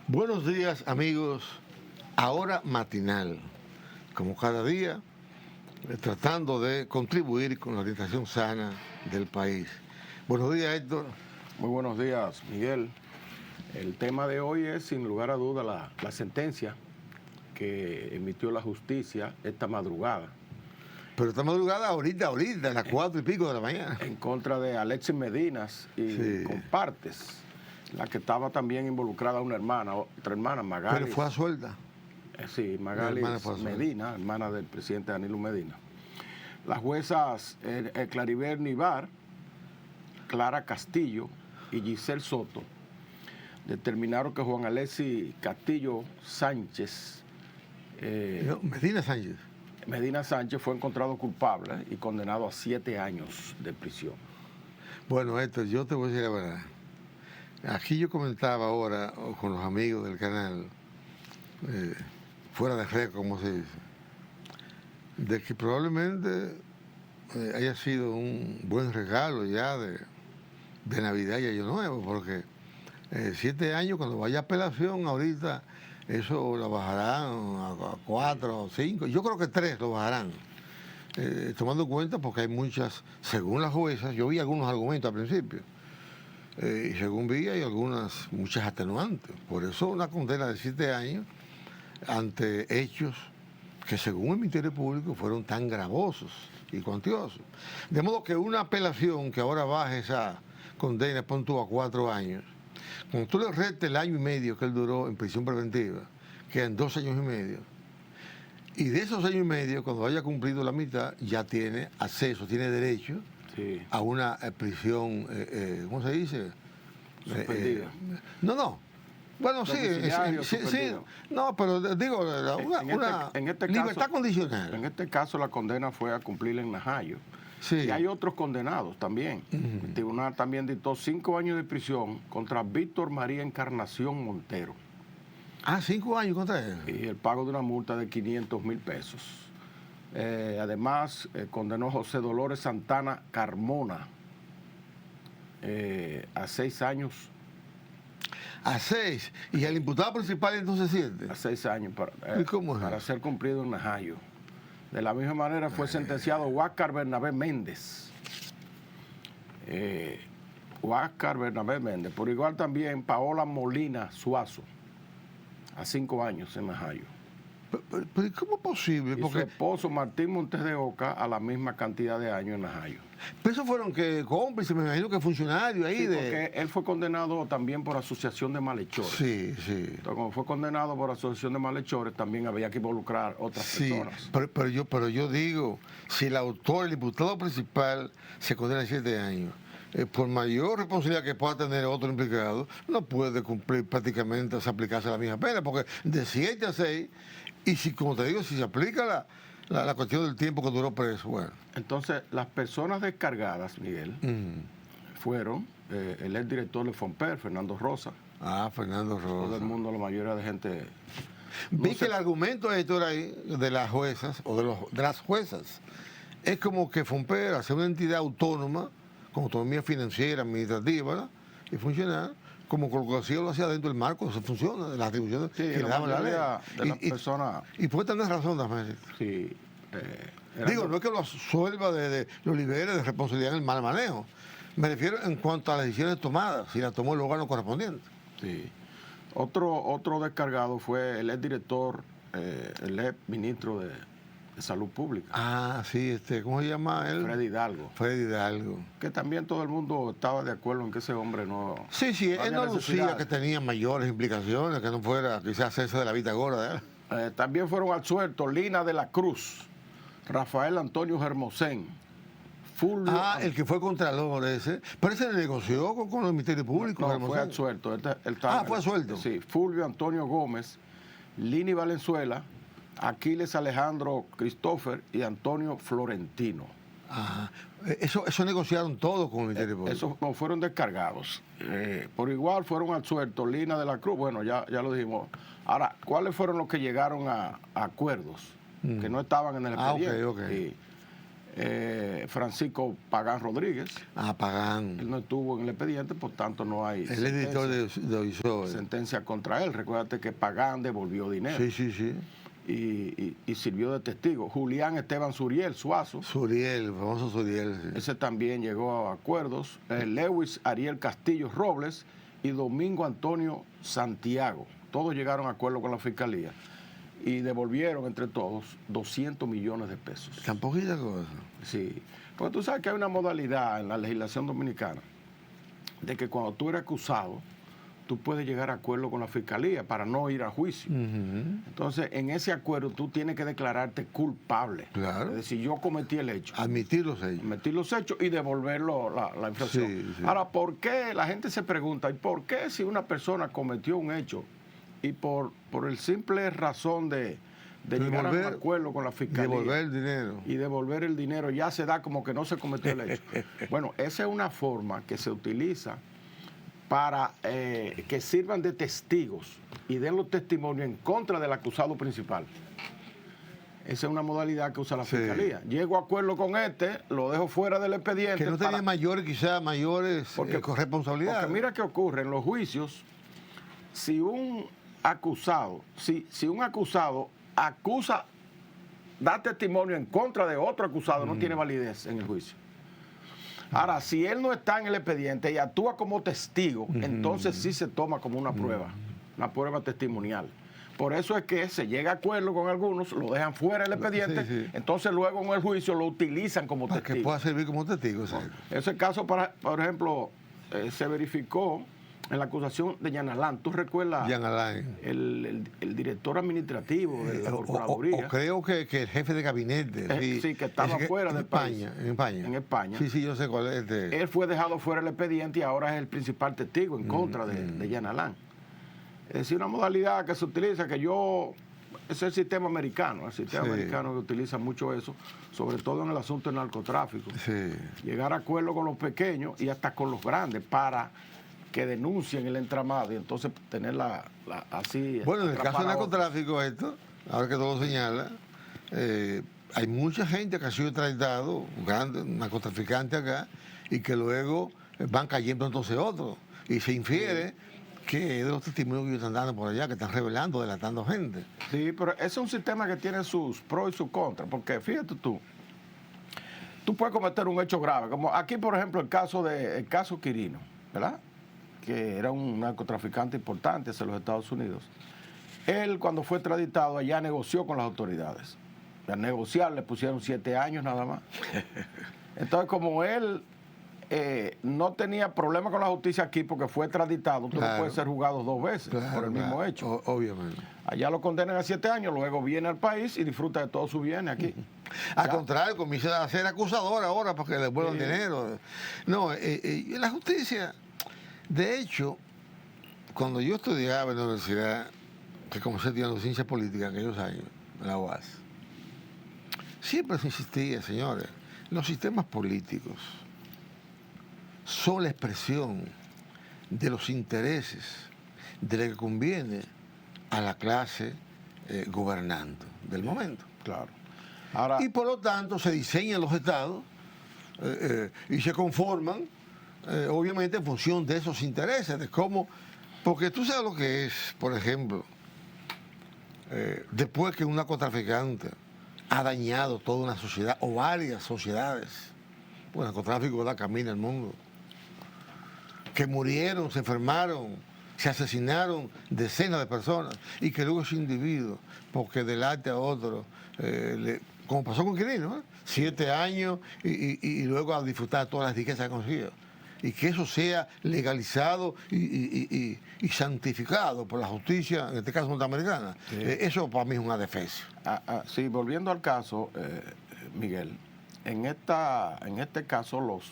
Buenos días, amigos. Ahora matinal, como cada día, tratando de contribuir con la orientación sana del país. Buenos días, Héctor. Muy buenos días, Miguel. El tema de hoy es, sin lugar a duda, la sentencia que emitió la justicia esta madrugada Pero esta madrugada, ahorita, a las 4:00 de la mañana. en contra de Alexis Medinas y Sí. compartes, la que estaba también involucrada otra hermana, Magalis. Pero fue a suelta. Sí, La hermana Magalis fue a suelta. Medina, hermana del presidente Danilo Medina. Las juezas Claribel Nivar, Clara Castillo y Giselle Soto determinaron que Juan Alexis Castillo Sánchez, No, Medina Sánchez fue encontrado culpable y condenado a 7 años de prisión. Bueno, Héctor, yo te voy a decir la verdad. Aquí yo comentaba ahora con los amigos del canal, fuera de red, como se dice, de que probablemente haya sido un buen regalo ya de Navidad y Año Nuevo, porque 7 años, cuando vaya a apelación, ahorita eso lo bajarán a 4 o 5, yo creo que 3 lo bajarán, tomando en cuenta porque hay muchas, según las juezas, yo vi algunos argumentos al principio, y según vi hay muchas atenuantes, por eso una condena de 7 años ante hechos que según el Ministerio Público fueron tan gravosos y cuantiosos. De modo que una apelación que ahora baje esa condena, pon tú a 4 años, cuando tú le restes el año y medio que él duró en prisión preventiva, quedan 2 años y medio, y de esos años y medio, cuando haya cumplido la mitad, ya tiene acceso, tiene derecho a una prisión, ¿cómo se dice? Suspendida. No. Bueno, sí, no, pero digo, una libertad condicional. En este caso la condena fue a cumplir en Najayo. Sí. Y hay otros condenados también. El tribunal también dictó 5 años de prisión contra Víctor María Encarnación Montero. 5 años contra él. Y el pago de una multa de 500,000 pesos. Además, condenó a José Dolores Santana Carmona a 6 años. A 6. ¿Y el imputado principal entonces 7? A 6 años ¿Y cómo es para ser cumplido en Najayo. De la misma manera fue sentenciado Huáscar Bernabé Méndez. Huáscar Bernabé Méndez. Por igual también Paola Molina Suazo, a 5 años en Najayo. ¿Pero cómo es posible? Y Porque su esposo Martín Montes de Oca a la misma cantidad de años en Najayo. pero esos fueron que cómplices, me imagino que funcionarios ahí Sí, porque él fue condenado también por asociación de malhechores. Sí. Entonces, como fue condenado por asociación de malhechores, también había que involucrar otras personas. Pero yo digo, si el autor, el imputado principal, se condena a 7 años, por mayor responsabilidad que pueda tener otro implicado, no puede cumplir prácticamente, aplicarse la misma pena, porque de 7 a 6, y si, como te digo, si se aplica la cuestión del tiempo que duró preso, bueno. Entonces, las personas descargadas, Miguel, fueron el exdirector de Fomper, Fernando Rosa. Fernando Rosa. Todo el mundo, la mayoría de gente. Vi que el argumento, Héctor, ahí, de las juezas, o de las juezas, es como que Fomper, hace una entidad autónoma, con autonomía financiera, administrativa, ¿verdad? Y funcional, como lo hacía dentro del marco, eso funciona, de las atribuciones que le daban la ley. De las personas. Y puede tener razón también. Sí. Digo, no es que lo absuelva, lo libere de responsabilidad en el mal manejo. Me refiero en cuanto a las decisiones tomadas, si las tomó el órgano correspondiente. Sí. Otro descargado fue el exdirector, el ex ministro de Salud Pública. Sí, ¿cómo se llama él? Freddy Hidalgo. Que también todo el mundo estaba de acuerdo en que ese hombre no... Sí, él no lucía que tenía mayores implicaciones, que no fuera quizás hacerse de la vista gorda de él. También fueron absueltos Lina de la Cruz, Rafael Antonio Hermosén, Fulvio... el que fue contralor ese. Pero ese negoció con el Ministerio Público. No, fue absuelto. Fue absuelto. Sí, Fulvio Antonio Gómez, Lini Valenzuela, Aquiles Alejandro Christopher y Antonio Florentino. Eso negociaron todos con el Ministerio Público. Esos no fueron descargados. Por igual fueron absueltos Lina de la Cruz, bueno, ya lo dijimos. Ahora, ¿cuáles fueron los que llegaron a acuerdos? Que no estaban en el expediente. Okay. Francisco Pagán Rodríguez. Pagán. Él no estuvo en el expediente, por tanto no hay El editor de Oisoe. sentencia contra él. Recuérdate que Pagán devolvió dinero. Sí. Y sirvió de testigo. Julián Esteban Suriel Suazo. Suriel, el famoso Suriel. Sí. Ese también llegó a acuerdos. Lewis Ariel Castillo Robles y Domingo Antonio Santiago. Todos llegaron a acuerdo con la Fiscalía y devolvieron entre todos 200 millones de pesos. Tan poquita cosa. Sí, porque tú sabes que hay una modalidad en la legislación dominicana de que cuando tú eres acusado, tú puedes llegar a acuerdo con la Fiscalía para no ir a juicio. Entonces, en ese acuerdo tú tienes que declararte culpable. Claro. Es decir, yo cometí el hecho. Admitir los hechos. Admitir los hechos y devolverlo la infracción. Sí. Ahora, ¿por qué? La gente se pregunta, ¿y por qué si una persona cometió un hecho y por el simple razón de llegar a un acuerdo con la Fiscalía devolver el dinero y devolver el dinero ya se da como que no se cometió el hecho? Bueno, esa es una forma que se utiliza para que sirvan de testigos y den los testimonios en contra del acusado principal. Esa es una modalidad que usa la Fiscalía. Llego a acuerdo con lo dejo fuera del expediente. Que no tenía mayores responsabilidades. Porque mira qué ocurre en los juicios. Si un acusado acusa, da testimonio en contra de otro acusado, no tiene validez en el juicio. Ahora, si él no está en el expediente y actúa como testigo, entonces sí se toma como una prueba testimonial. Por eso es que se llega a acuerdo con algunos, lo dejan fuera del expediente, entonces luego en el juicio lo utilizan como testigo. Para que pueda servir como testigo. Ese caso, por ejemplo, se verificó en la acusación de Jean Alain. ¿Tú recuerdas el director administrativo de la Procuraduría? O creo que el jefe de gabinete. Sí, que estaba fuera del país. En España. Sí, yo sé cuál es. Él fue dejado fuera del expediente y ahora es el principal testigo en contra de Jean Alain. Es decir, una modalidad que se utiliza, es el sistema americano. El sistema americano que utiliza mucho eso, sobre todo en el asunto del narcotráfico. Sí. Llegar a acuerdo con los pequeños y hasta con los grandes para que denuncien el entramado y entonces tenerla así. Bueno, en el caso del narcotráfico, ahora que todo lo señala, hay mucha gente que ha sido extraditado, grandes narcotraficantes acá, y que luego van cayendo entonces otros. Y se infiere que es de los testimonios que ellos están dando por allá, que están revelando, delatando gente. Sí, pero ese es un sistema que tiene sus pros y sus contras, porque fíjate tú puedes cometer un hecho grave, como aquí, por ejemplo, el caso Quirino, ¿verdad? Que era un narcotraficante importante hacia los Estados Unidos. Él, cuando fue extraditado allá, negoció con las autoridades. Al negociar le pusieron 7 años nada más. Entonces, como él no tenía problema con la justicia aquí porque fue extraditado, tú no puedes ser juzgado 2 veces por el mismo hecho. Obviamente. Allá lo condenan a 7 años, luego viene al país y disfruta de todos sus bienes aquí. Al contrario, comienza a ser acusador ahora porque le devuelvan dinero. No, la justicia... De hecho, cuando yo estudiaba en la universidad, que comencé estudiando ciencia política en aquellos años, en la UAS, siempre se insistía, señores, los sistemas políticos son la expresión de los intereses de lo que conviene a la clase gobernante del momento. Claro. Ahora, y por lo tanto se diseñan los estados y se conforman obviamente en función de esos intereses, de cómo, porque tú sabes lo que es, por ejemplo, después que un narcotraficante ha dañado toda una sociedad o varias sociedades, pues el narcotráfico, ¿verdad?, camina el mundo, que murieron, se enfermaron, se asesinaron decenas de personas y que luego ese individuo, porque delate a otro, como pasó con Quirino, 7 años y luego a disfrutar todas las riquezas que consiguió. Y que eso sea legalizado y santificado por la justicia, en este caso norteamericana. Sí. Eso para mí es una defensa. Sí, volviendo al caso, Miguel, en este caso los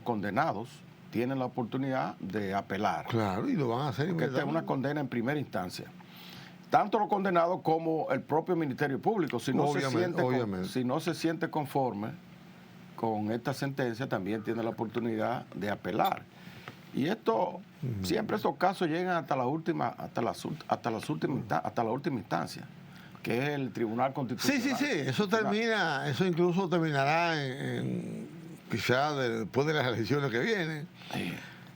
condenados tienen la oportunidad de apelar. Claro, y lo van a hacer. Porque esta es una condena en primera instancia. Tanto los condenados como el propio Ministerio Público, si no se siente conforme con esta sentencia, también tiene la oportunidad de apelar. Y siempre estos casos llegan hasta la última instancia. que es el Tribunal Constitucional. Sí, eso termina, eso incluso terminará quizá después de las elecciones que vienen. Sí.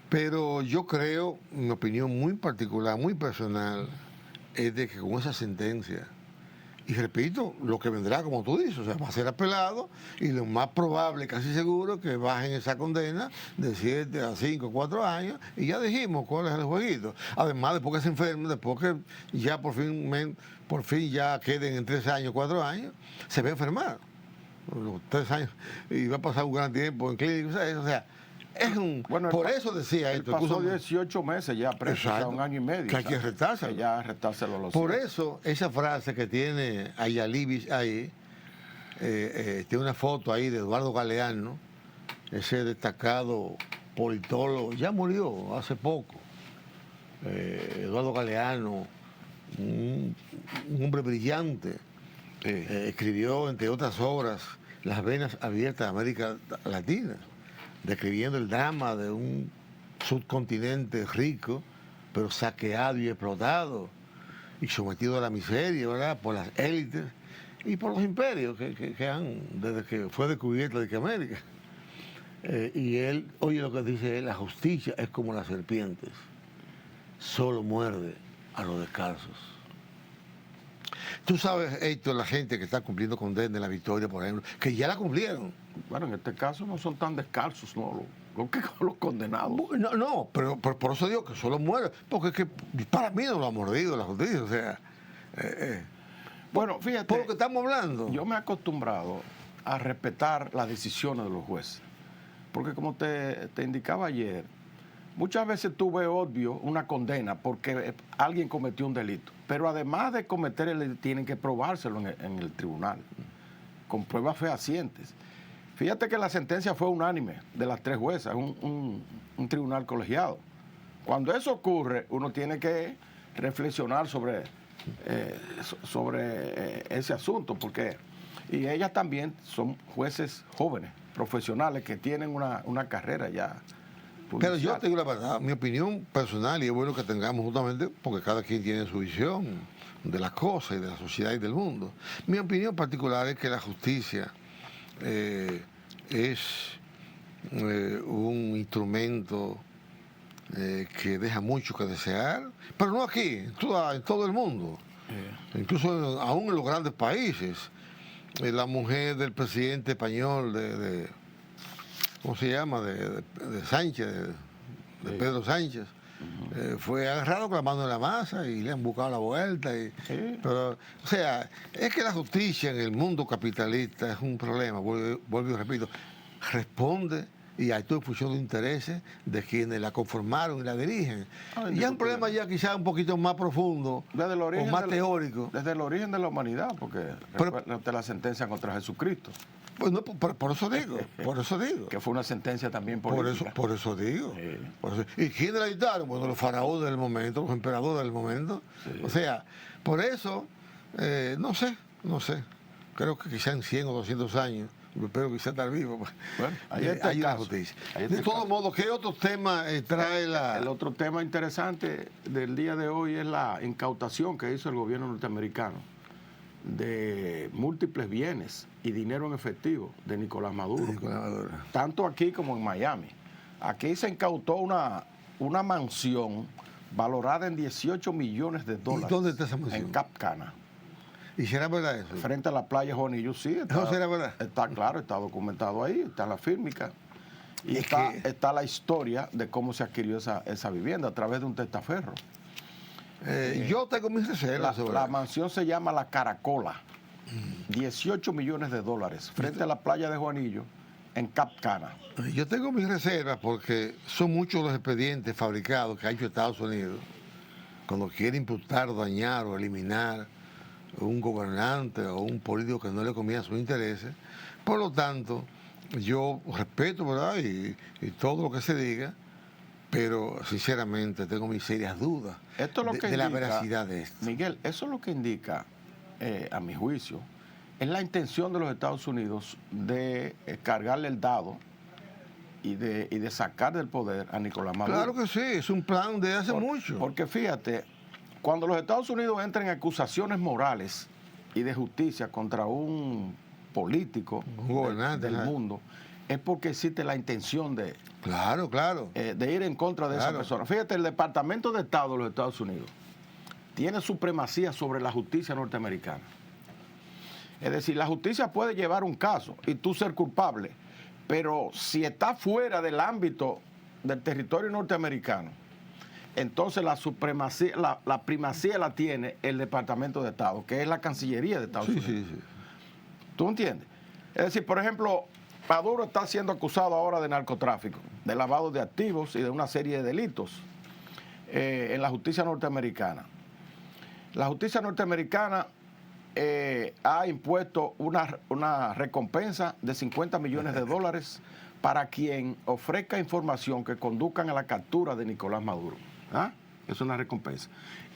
Pero yo creo, mi opinión muy particular, muy personal, es de que con esa sentencia, y repito, lo que vendrá, como tú dices, o sea, va a ser apelado, y lo más probable, casi seguro, que bajen esa condena de 7 a 5, 4 años, y ya dijimos cuál es el jueguito. Además, después que se enferme, después que ya por fin ya queden en 3 años, 4 años, se va a enfermar. Los 3 años, y va a pasar un gran tiempo en clínica, o sea, es un... Bueno, por eso decía él esto. pasó 18 meses ya preso, o sea, 1 año y medio. Que hay que arrestárselo. Que ya arrestárselo lo Por siento. eso, esa frase que tiene Ayalibis ahí, tiene una foto ahí de Eduardo Galeano, ese destacado politólogo, ya murió hace poco. Eduardo Galeano, un hombre brillante, escribió, entre otras obras, Las venas abiertas de América Latina, describiendo el drama de un subcontinente rico, pero saqueado y explotado y sometido a la miseria, ¿verdad?, por las élites y por los imperios que han, desde que fue descubierta de América. Y él, oye lo que dice él, la justicia es como las serpientes, solo muerde a los descalzos. Tú sabes, Héctor, la gente que está cumpliendo condena en la Victoria, por ejemplo, que ya la cumplieron. Bueno, en este caso no son tan descalzos, ¿no? Los condenados. No, pero por eso digo que solo muere, porque es que para mí no lo ha mordido la justicia, o sea... bueno, fíjate... Por lo que estamos hablando. Yo me he acostumbrado a respetar las decisiones de los jueces, porque como te indicaba ayer, muchas veces tú ves obvio una condena porque alguien cometió un delito, pero además de cometer el delito, tienen que probárselo en el tribunal, con pruebas fehacientes. Fíjate que la sentencia fue unánime de las 3 juezas, un tribunal colegiado. Cuando eso ocurre, uno tiene que reflexionar sobre ese asunto, porque y ellas también son jueces jóvenes, profesionales, que tienen una carrera ya judicial. Pero yo te digo la verdad, mi opinión personal, y es bueno que tengamos justamente, porque cada quien tiene su visión de las cosas y de la sociedad y del mundo. Mi opinión particular es que la justicia es un instrumento que deja mucho que desear, pero no aquí, en todo el mundo. Incluso aún en los grandes países. La mujer del presidente español, ¿cómo se llama?, de Sánchez, de Pedro Sánchez, fue agarrado con la mano en la masa y le han buscado la vuelta. Pero, o sea, es que la justicia en el mundo capitalista es un problema, vuelvo y repito, responde y actúa en función de intereses de quienes la conformaron y la dirigen. Y es un problema ya quizás un poquito más profundo o más teórico. Desde el origen de la humanidad, porque te la sentencia contra Jesucristo. Pues no, por eso digo. Que fue una sentencia también política. Por eso digo. ¿Y quiénes la dictaron? Bueno, los faraones del momento, los emperadores del momento. Sí. O sea, por eso, no sé. Creo que quizá en 100 o 200 años, espero que sea estar vivo. Bueno, ahí está la justicia. De todos modos, ¿qué otro tema trae la...? El otro tema interesante del día de hoy es la incautación que hizo el gobierno norteamericano de múltiples bienes y dinero en efectivo de Nicolás Maduro. Tanto aquí como en Miami. Aquí se incautó una mansión valorada en $18 millones. ¿Y dónde está esa mansión? En Cap Cana. ¿Y será verdad eso? Frente a la playa Juanillo, sí. ¿Eso será verdad? Está claro, está documentado ahí, está la fílmica. Y está la historia de cómo se adquirió esa vivienda a través de un testaferro. Yo tengo mis reservas sobre la mansión se llama La Caracola. $18 millones, frente a la playa de Juanillo, en Cap Cana. Yo tengo mis reservas porque son muchos los expedientes fabricados que ha hecho Estados Unidos cuando quiere imputar, dañar o eliminar un gobernante o un político que no le conviene a sus intereses. Por lo tanto, yo respeto, ¿verdad?, y todo lo que se diga, pero sinceramente tengo mis serias dudas de la veracidad de esto. Miguel, eso es lo que indica, a mi juicio, es la intención de los Estados Unidos de cargarle el dado y de sacar del poder a Nicolás Maduro. Claro que sí, es un plan de hace mucho. Porque fíjate, cuando los Estados Unidos entran en acusaciones morales y de justicia contra un político Un gobernante, del ¿sabes? mundo, es porque existe la intención de Claro, claro. de ir en contra de esa Claro. persona. Fíjate, el Departamento de Estado de los Estados Unidos tiene supremacía sobre la justicia norteamericana. Es decir, la justicia puede llevar un caso y tú ser culpable, pero si está fuera del ámbito del territorio norteamericano, entonces la supremacía, la primacía la tiene el Departamento de Estado, que es la Cancillería de Estados Sí, Unidos. sí, sí. ¿Tú entiendes? Es decir, por ejemplo, Maduro está siendo acusado ahora de narcotráfico, de lavado de activos y de una serie de delitos en la justicia norteamericana. La justicia norteamericana ha impuesto una recompensa de $50 millones para quien ofrezca información que conduzcan a la captura de Nicolás Maduro. ¿Ah? Es una recompensa.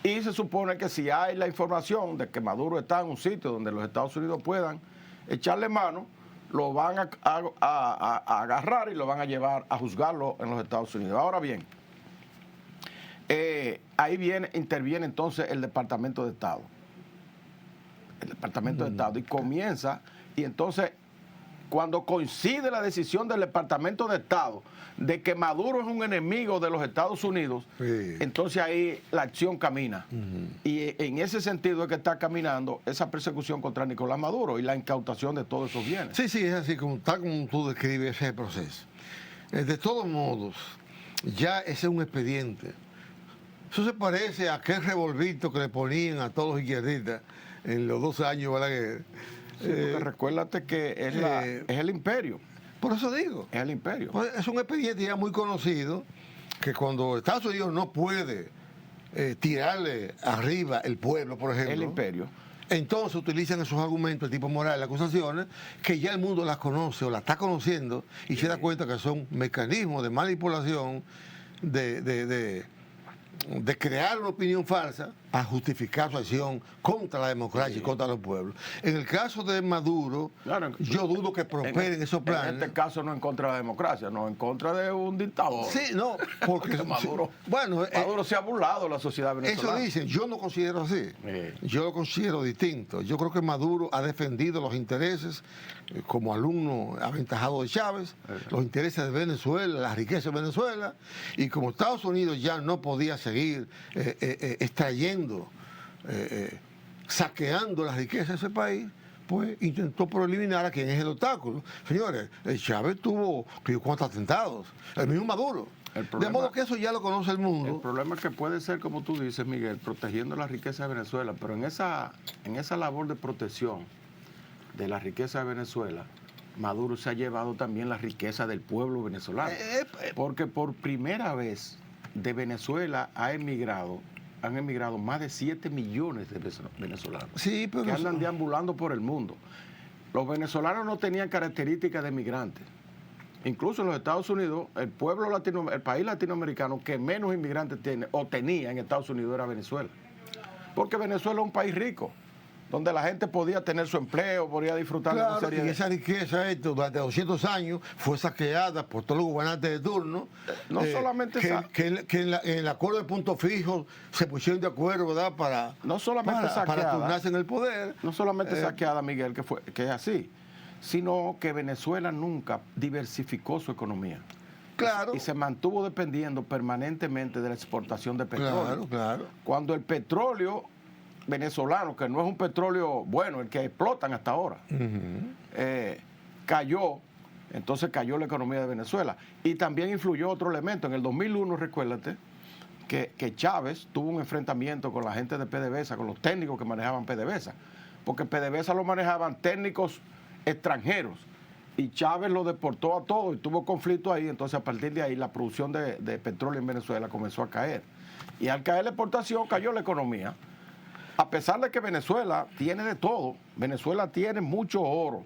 Y se supone que si hay la información de que Maduro está en un sitio donde los Estados Unidos puedan echarle mano, lo van a agarrar y lo van a llevar a juzgarlo en los Estados Unidos. Ahora bien, ahí interviene entonces el Departamento de Estado. El Departamento de Estado y comienza, y entonces cuando coincide la decisión del Departamento de Estado de que Maduro es un enemigo de los Estados Unidos, Sí. entonces ahí la acción camina. Y en ese sentido es que está caminando esa persecución contra Nicolás Maduro y la incautación de todos esos bienes. Sí, sí, es así, tal como tú describes ese proceso. De todos modos, ya ese es un expediente. Eso se parece a aquel revolvito que le ponían a todos los izquierdistas en los 2 años de la guerra. Sí, porque recuérdate que es el imperio. Por eso digo. Es el imperio. Pues es un expediente ya muy conocido que cuando Estados Unidos no puede tirarle arriba el pueblo, por ejemplo. El imperio. Entonces utilizan esos argumentos de tipo moral, acusaciones, que ya el mundo las conoce o las está conociendo y se da cuenta que son mecanismos de manipulación, de crear una opinión falsa para justificar su acción contra la democracia y contra los pueblos. En el caso de Maduro, Claro, yo dudo que prosperen esos planes. En este caso no en contra de la democracia, no en contra de un dictador. Sí, no, porque Maduro, bueno, Maduro se ha burlado de la sociedad eso venezolana. dicen, yo no considero así. Yo lo considero distinto. Yo creo que Maduro ha defendido los intereses, como alumno aventajado de Chávez, los intereses de Venezuela, la riqueza de Venezuela, y como Estados Unidos ya no podía seguir extrayendo, saqueando las riquezas de ese país, pues intentó eliminar a quien es el obstáculo. Señores, Chávez tuvo cuántos atentados, el mismo Maduro. De modo que eso ya lo conoce el mundo. El problema es que puede ser, como tú dices, Miguel, protegiendo la riqueza de Venezuela, pero en esa labor de protección de la riqueza de Venezuela, Maduro se ha llevado también la riqueza del pueblo venezolano. Porque por primera vez de Venezuela han emigrado más de 7 millones de venezolanos, Sí, pero que andan deambulando por el mundo. Los venezolanos no tenían características de migrantes. Incluso en los Estados Unidos, el país latinoamericano que menos inmigrantes tiene o tenía en Estados Unidos era Venezuela. Porque Venezuela es un país rico, donde la gente podía tener su empleo, podía disfrutar de una serie y esa riqueza durante 200 años fue saqueada por todos los gobernantes de turno. No solamente que en el acuerdo de punto fijo se pusieron de acuerdo, ¿verdad? Para turnarse en el poder. No solamente saqueada, Miguel, que es así, sino que Venezuela nunca diversificó su economía. Claro. Y se mantuvo dependiendo permanentemente de la exportación de petróleo. Claro, claro. Cuando el petróleo venezolano, que no es un petróleo bueno, el que explotan hasta ahora, cayó, entonces cayó la economía de Venezuela. Y también influyó otro elemento. En el 2001, recuérdate, que Chávez tuvo un enfrentamiento con la gente de PDVSA, con los técnicos que manejaban PDVSA, porque PDVSA lo manejaban técnicos extranjeros, y Chávez lo deportó a todos y tuvo conflicto ahí. Entonces a partir de ahí la producción de petróleo en Venezuela comenzó a caer, y al caer la exportación cayó la economía. A pesar de que Venezuela tiene de todo, Venezuela tiene mucho oro,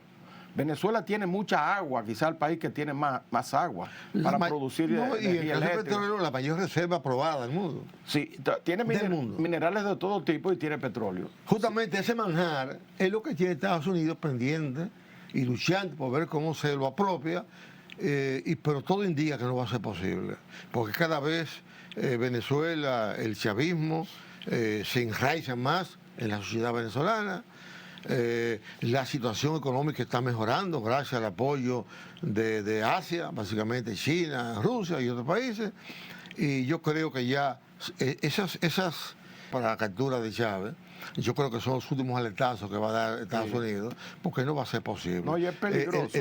Venezuela tiene mucha agua, quizá el país que tiene más agua para producir energía eléctrica. La mayor reserva probada del mundo. Sí, tiene minerales de todo tipo y tiene petróleo. Justamente ese manjar es lo que tiene Estados Unidos pendiente y luchando por ver cómo se lo apropia, pero todo indica que no va a ser posible, porque cada vez Venezuela, el chavismo, se enraiza más en la sociedad venezolana. La situación económica está mejorando gracias al apoyo de Asia, básicamente China, Rusia y otros países. Y yo creo que ya esas para la captura de Chávez, yo creo que son los últimos aletazos que va a dar Estados Unidos, porque no va a ser posible. No, y es peligroso.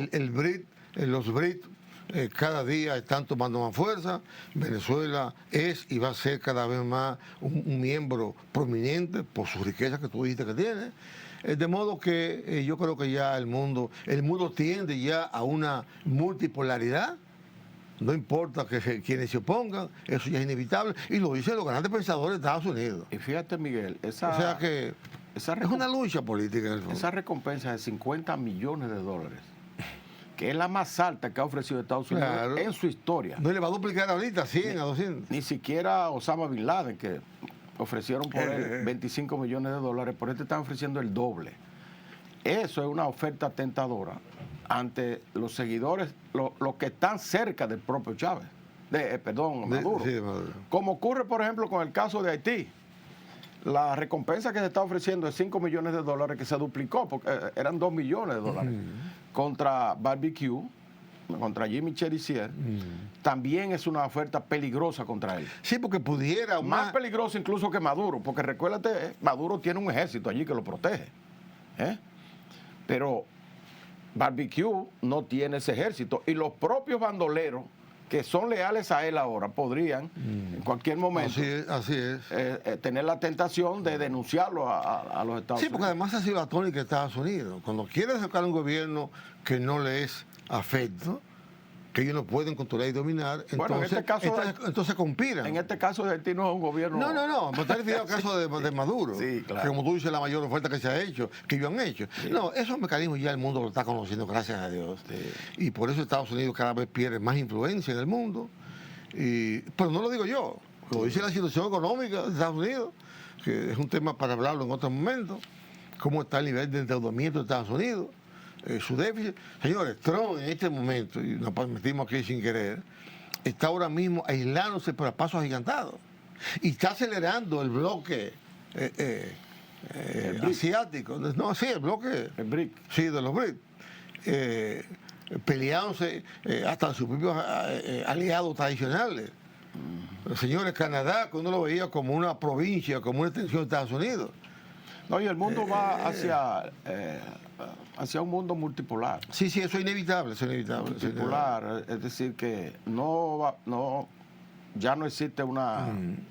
Los BRICS cada día están tomando más fuerza. Venezuela es y va a ser cada vez más un miembro prominente por su riqueza que tú dijiste que tiene. De modo que yo creo que ya el mundo tiende ya a una multipolaridad. No importa quienes se opongan, eso ya es inevitable. Y lo dicen los grandes pensadores de Estados Unidos. Y fíjate, Miguel, O sea que es una lucha política en el fondo. Esa recompensa de $50 millones, que es la más alta que ha ofrecido Estados Unidos en su historia. No le va a duplicar ahorita 100 a 200. Ni siquiera Osama Bin Laden, que ofrecieron por él $25 millones, por él te están ofreciendo el doble. Eso es una oferta tentadora ante los seguidores, los que están cerca del propio Chávez, Maduro. Sí, Maduro. Como ocurre, por ejemplo, con el caso de Haití. La recompensa que se está ofreciendo es $5 millones, que se duplicó, porque eran $2 millones, contra Barbecue, contra Jimmy Cherizier. También es una oferta peligrosa contra él. Sí, porque pudiera... Más peligrosa incluso que Maduro, porque recuérdate, Maduro tiene un ejército allí que lo protege. Pero Barbecue no tiene ese ejército, y los propios bandoleros que son leales a él ahora podrían en cualquier momento así es. Tener la tentación de denunciarlo a los Estados Unidos. Sí, porque además ha sido la tónica de Estados Unidos. Cuando quiere sacar un gobierno que no le es afecto, que ellos no pueden controlar y dominar, entonces conspiran. En este caso de Haití no es un gobierno... No, pero está refiriendo al caso de Maduro, sí, claro. que como tú dices, la mayor oferta que se ha hecho, que ellos han hecho. Sí. No, esos mecanismos ya el mundo lo está conociendo, gracias a Dios. Sí. Y por eso Estados Unidos cada vez pierde más influencia en el mundo. Pero no lo digo yo, lo dice la situación económica de Estados Unidos, que es un tema para hablarlo en otro momento, cómo está el nivel de endeudamiento de Estados Unidos. Su déficit. Señores, Trump en este momento, y nos metimos aquí sin querer, está ahora mismo aislándose por pasos agigantados y está acelerando el bloque asiático. No, sí, el bloque. El BRIC. Sí, de los BRIC. Peleándose hasta sus propios aliados tradicionales. Señores, Canadá, que uno lo veía como una provincia, como una extensión de Estados Unidos. No, y el mundo va hacia un mundo multipolar. Sí, eso es inevitable, Multipolar, es decir, que ya no existe un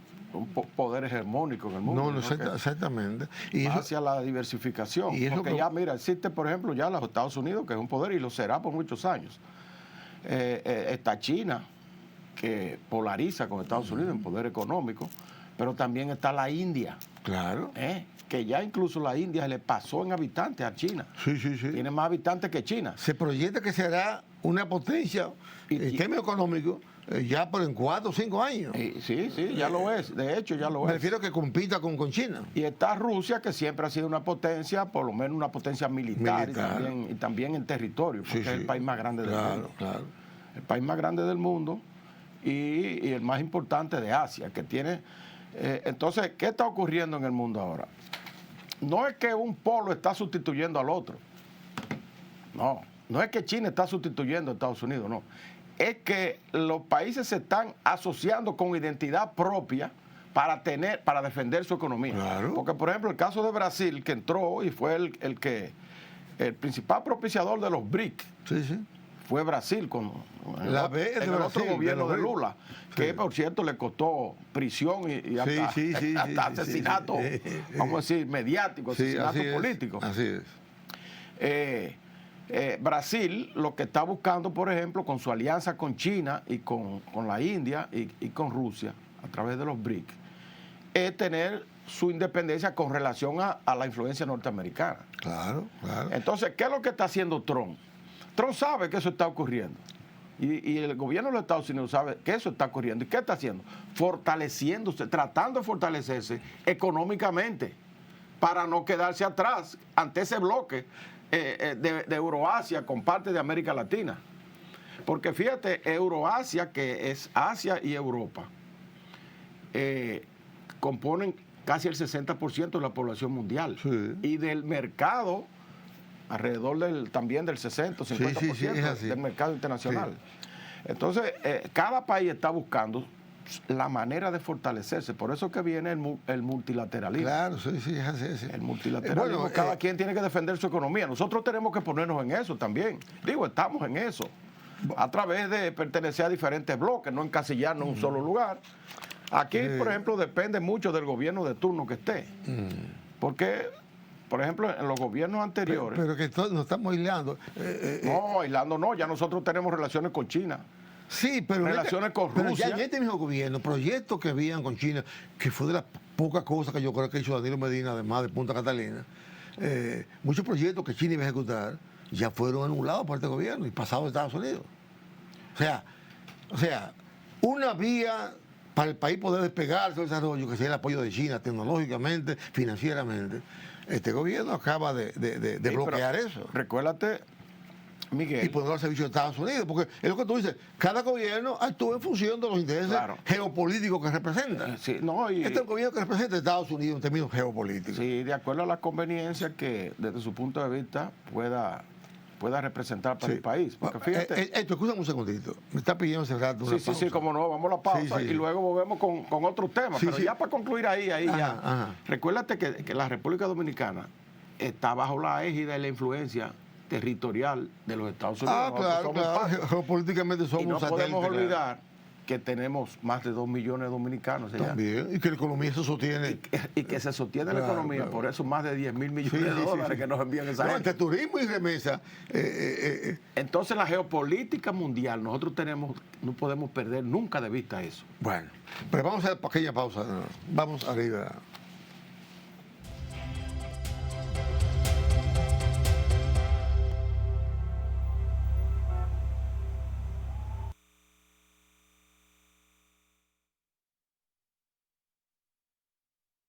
poder hegemónico en el mundo. No, exactamente. Y hacia la diversificación. Porque ya, mira, existe, por ejemplo, ya los Estados Unidos, que es un poder, y lo será por muchos años. Está China, que polariza con Estados Unidos en poder económico, pero también está la India. Claro. Que ya incluso la India se le pasó en habitantes a China. Sí. Tiene más habitantes que China. Se proyecta que será una potencia en términos económicos ya por en 4 o 5 años. Sí, ya lo es. De hecho, ya lo es. Me refiero a que compita con China. Y está Rusia, que siempre ha sido una potencia, por lo menos una potencia militar. Y también en territorio, porque es el país más grande del mundo. Claro. El país más grande del mundo y el más importante de Asia, que tiene... entonces, ¿qué está ocurriendo en el mundo ahora? No es que un polo está sustituyendo al otro. No es que China está sustituyendo a Estados Unidos, no. Es que los países se están asociando con identidad propia para defender su economía. Claro. Porque, por ejemplo, el caso de Brasil, que entró y fue el principal propiciador de los BRIC. Sí. Fue Brasil en el otro gobierno de Lula, que por cierto le costó prisión y hasta asesinato, vamos a decir, mediático, asesinato político. Así es. Brasil lo que está buscando, por ejemplo, con su alianza con China y con la India y con Rusia, a través de los BRIC, es tener su independencia con relación a la influencia norteamericana. Claro. Entonces, ¿qué es lo que está haciendo Trump? Trump sabe que eso está ocurriendo. Y el gobierno de los Estados Unidos sabe que eso está ocurriendo. ¿Y qué está haciendo? Fortaleciéndose, tratando de fortalecerse económicamente para no quedarse atrás ante ese bloque de Euroasia con parte de América Latina. Porque fíjate, Euroasia, que es Asia y Europa, componen casi el 60% de la población mundial. Sí. Y del mercado, alrededor también del 60 o 50% sí, es así. del mercado internacional. Sí. Entonces, cada país está buscando la manera de fortalecerse. Por eso que viene el multilateralismo. Claro, sí, es así. Sí. El multilateralismo, cada quien tiene que defender su economía. Nosotros tenemos que ponernos en eso también. Digo, estamos en eso. A través de pertenecer a diferentes bloques, no encasillarnos en un solo lugar. Aquí, por ejemplo, depende mucho del gobierno de turno que esté. Porque, por ejemplo, en los gobiernos anteriores... Pero que nos estamos aislando. No, aislando no. Ya nosotros tenemos relaciones con China. Sí, pero relaciones con Rusia. Rusia. Ya en este mismo gobierno, proyectos que habían con China, que fue de las pocas cosas que yo creo que hizo Danilo Medina, además de Punta Catalina, muchos proyectos que China iba a ejecutar ya fueron anulados por este gobierno y pasados a Estados Unidos. O sea, una vía para el país poder despegarse del desarrollo, que sea el apoyo de China tecnológicamente, financieramente. Este gobierno acaba de bloquear eso. Recuérdate, Miguel. Y ponerlo al servicio de Estados Unidos, porque es lo que tú dices, cada gobierno actúa en función de los intereses geopolíticos que representa. Sí, no, este es el gobierno que representa a Estados Unidos en términos geopolíticos. Sí, de acuerdo a la conveniencia que desde su punto de vista pueda representar para el país. Porque fíjate... escúchame un segundito, me está pidiendo cerrar una pausa. Sí, como no, vamos a la pausa y luego volvemos con otros temas. Pero ya para concluir ya. Recuérdate que la República Dominicana está bajo la égida y la influencia territorial de los Estados Unidos. Claro. Geopolíticamente somos y no satélites, podemos olvidar que tenemos más de 2 millones de dominicanos allá. También, y que la economía se sostiene. Y que se sostiene la economía, por eso más de 10 mil millones de dólares que nos envían esa gente. Entre turismo y remesa. Entonces la geopolítica mundial, nosotros no podemos perder nunca de vista eso. Bueno, pero vamos a hacer pequeña pausa. Vamos arriba.